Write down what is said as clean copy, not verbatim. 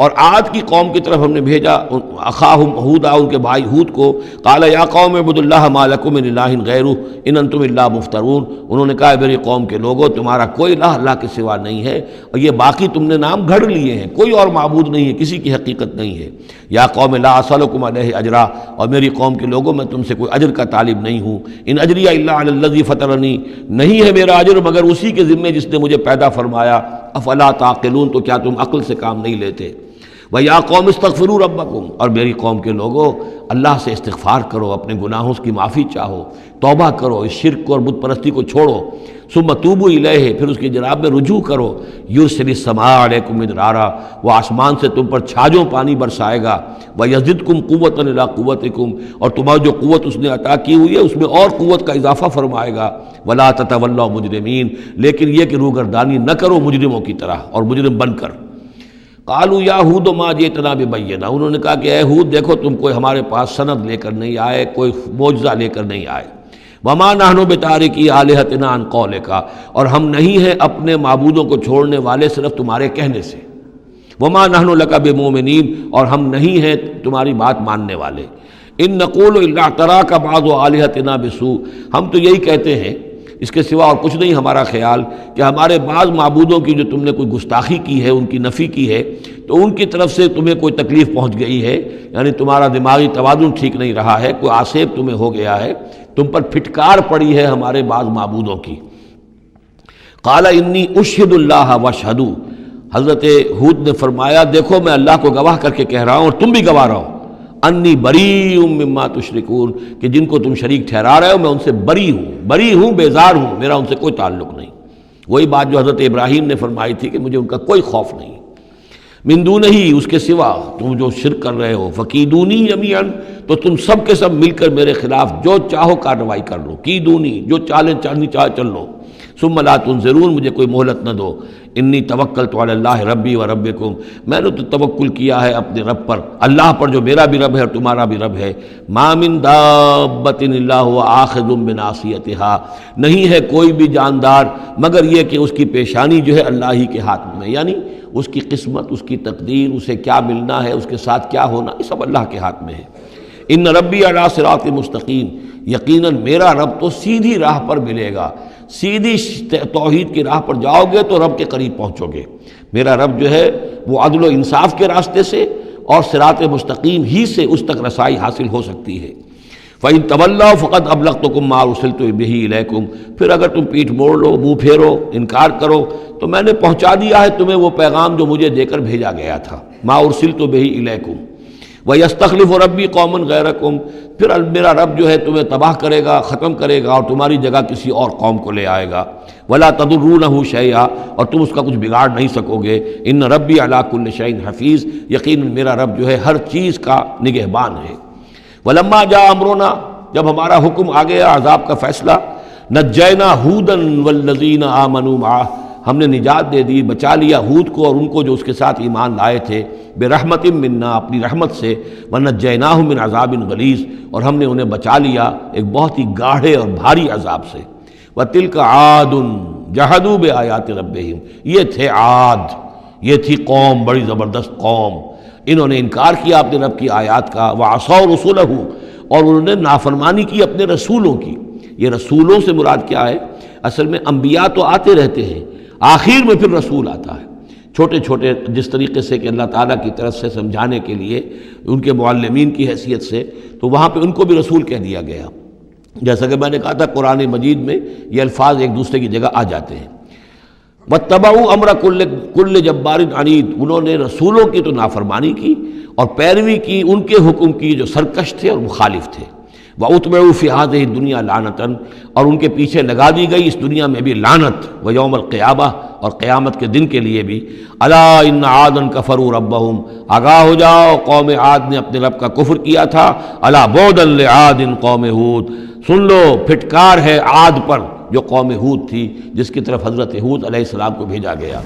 اور عاد کی قوم کی طرف ہم نے بھیجا اخاہم ہودا، ان کے بھائی ہود کو، قال یا قوم اعبدوا اللہ ما لکم من الہ غیرہ ان انتم الا مفترون، انہوں نے کہا میری قوم کے لوگوں تمہارا کوئی الہ اللہ کے سوا نہیں ہے، اور یہ باقی تم نے نام گھڑ لیے ہیں، کوئی اور معبود نہیں ہے، کسی کی حقیقت نہیں ہے۔ یا قوم لا اسألکم علیہ اجرا، اور میری قوم کے لوگوں میں تم سے کوئی اجر کا طالب نہیں ہوں، ان اجری الا علی الذی فطرنی، نہیں ہے میرا اجر مگر اسی کے ذمے جس نے مجھے پیدا فرمایا، افلا تعقلون، تو کیا تم عقل سے کام نہیں لیتے؟ وَيَا قَوْمِ اسْتَغْفِرُوا رَبَّكُمْ، اور میری قوم کے لوگوں اللہ سے استغفار کرو، اپنے گناہوں کی معافی چاہو، توبہ کرو، اس شرک کو اور بت پرستی کو چھوڑو، ثُمَّ تُوبُوا إِلَيْهِ، پھر اس کی جناب میں رجوع کرو، يُرْسِلِ السَّمَاءَ عَلَيْكُمْ مِدْرَارًا، وہ آسمان سے تم پر چھاجوں پانی برسائے گا، وَيَزِدْكُمْ قُوَّةً إِلَىٰ قُوَّتِكُمْ، اور تمہاری جو قوت اس نے عطا کی ہوئی ہے اس میں اور قوت کا اضافہ فرمائے گا، وَلَا تَتَوَلَّوْا مُجْرِمِينَ، لیکن یہ کہ روگردانی نہ کرو مجرموں کی طرح اور مجرم بن کر۔ قالوا یا ہود ما جئتنا ببینہ، انہوں نے کہا کہ اے ہود دیکھو تم کوئی ہمارے پاس سند لے کر نہیں آئے، کوئی معجزہ لے کر نہیں آئے، وما نحن بتارکی آلہتنا عن قولک، اور ہم نہیں ہیں اپنے معبودوں کو چھوڑنے والے صرف تمہارے کہنے سے، وما نحن لک بمؤمنین، اور ہم نہیں ہیں تمہاری بات ماننے والے، ان نقول الا اعتراک بعض آلہتنا بسوء، ہم تو یہی کہتے ہیں، اس کے سوا اور کچھ نہیں ہمارا خیال، کہ ہمارے بعض معبودوں کی جو تم نے کوئی گستاخی کی ہے، ان کی نفی کی ہے، تو ان کی طرف سے تمہیں کوئی تکلیف پہنچ گئی ہے، یعنی تمہارا دماغی توازن ٹھیک نہیں رہا ہے، کوئی آسیب تمہیں ہو گیا ہے، تم پر پھٹکار پڑی ہے ہمارے بعض معبودوں کی۔ قال انی اشہد اللہ واشہدوا، حضرت ہود نے فرمایا دیکھو میں اللہ کو گواہ کر کے کہہ رہا ہوں اور تم بھی گواہ رہو، انی بریء مما تشرکون، کہ جن کو تم شریک ٹھہرا رہے ہو میں ان سے بری ہوں، بیزار ہوں، میرا ان سے کوئی تعلق نہیں۔ وہی بات جو حضرت ابراہیم نے فرمائی تھی کہ مجھے ان کا کوئی خوف نہیں، من دونہ ہی، اس کے سوا تم جو شرک کر رہے ہو، فکیدونی جمیعا، تو تم سب کے سب مل کر میرے خلاف جو چاہو کارروائی کر لو، کیدونی، جو چالیں چلنی چاہے چل لو، ثم لا تنظرون، مجھے کوئی مہلت نہ دو، انی توکلت علی اللہ ربی و ربکم، میں نے تو توکل کیا ہے اپنے رب پر، اللہ پر جو میرا بھی رب ہے اور تمہارا بھی رب ہے، ما من دابۃ الا هو آخذ بناصیتها، نہیں ہے کوئی بھی جاندار مگر یہ کہ اس کی پیشانی جو ہے اللہ ہی کے ہاتھ میں، یعنی اس کی قسمت، اس کی تقدیر، اسے کیا ملنا ہے، اس کے ساتھ کیا ہونا، یہ سب اللہ کے ہاتھ میں ہے۔ ان ربی علی صراط مستقیم، یقیناً میرا رب تو سیدھی راہ پر ملے گا، سیدھی توحید کی راہ پر جاؤ گے تو رب کے قریب پہنچو گے۔ میرا رب جو ہے وہ عدل و انصاف کے راستے سے اور صراط مستقیم ہی سے اس تک رسائی حاصل ہو سکتی ہے۔ فَإِن تَوَلَّوْا فَقَدْ أَبْلَغْتُكُم مَّا أُرْسِلْتُ بِهِ إِلَيْكُمْ، پھر اگر تم پیٹھ موڑ لو، منہ پھیرو، انکار کرو، تو میں نے پہنچا دیا ہے تمہیں وہ پیغام جو مجھے دے کر بھیجا گیا تھا، مَا أُرْسِلْتُ بِهِ إِلَيْكُمْ وَيَسْتَخْلِفُ رَبِّي قَوْمًا غَيْرَكُمْ، پھر میرا رب جو ہے تمہیں تباہ کرے گا، ختم کرے گا اور تمہاری جگہ کسی اور قوم کو لے آئے گا، وَلَا تَضُرُّونَهُ شَيْئًا، اور تم اس کا کچھ بگاڑ نہیں سکو گے، إِنَّ رَبِّي عَلَىٰ كُلِّ شَيْءٍ حَفِيظٌ، یقیناً میرا رب جو ہے ہر چیز کا نگہبان ہے۔ وَلَمَّا جَاءَ أَمْرُنَا، جب ہمارا حکم آ گیا، عذاب کا فیصلہ، نجینا ہودا والذین آمنوا معہ، ہم نے نجات دے دی، بچا لیا ہود کو اور ان کو جو اس کے ساتھ ایمان لائے تھے، برحمت منا، اپنی رحمت سے، ونجیناہم من عذاب غلیظ، اور ہم نے انہیں بچا لیا ایک بہت ہی گاڑھے اور بھاری عذاب سے۔ وتلک عاد جحدوا بآیات ربہم، یہ تھے عاد، یہ تھی قوم، بڑی زبردست قوم، انہوں نے انکار کیا اپنے رب کی آیات کا، وعصوا رسولہ، اور انہوں نے نافرمانی کی اپنے رسولوں کی۔ یہ رسولوں سے مراد کیا ہے؟ اصل میں انبیاء تو آتے رہتے ہیں، آخر میں پھر رسول آتا ہے، چھوٹے چھوٹے، جس طریقے سے کہ اللہ تعالیٰ کی طرف سے سمجھانے کے لیے ان کے معلمین کی حیثیت سے، تو وہاں پہ ان کو بھی رسول کہہ دیا گیا، جیسا کہ میں نے کہا تھا قرآن مجید میں یہ الفاظ ایک دوسرے کی جگہ آ جاتے ہیں۔ واتبعوا امر کل جبار عنید، انہوں نے رسولوں کی تو نافرمانی کی اور پیروی کی ان کے حکم کی جو سرکش تھے اور مخالف تھے۔ وَأُتْبِعُوا فِي هَذِهِ الدُّنْيَا لَعْنَةً، اور ان کے پیچھے لگا دی گئی اس دنیا میں بھی لعنت، وَيَوْمَ الْقِيَامَةِ، اور قیامت کے دن کے لیے بھی۔ أَلَا إِنَّ عَادًا كَفَرُوا رَبَّهُمْ، آگاہ ہو جاؤ قوم عاد نے اپنے رب کا کفر کیا تھا، أَلَا بُعْدًا لِعَادٍ قوم ہود، سن لو پھٹکار ہے عاد پر جو قوم ہود تھی، جس کی طرف حضرت ہود علیہ السلام کو بھیجا گیا۔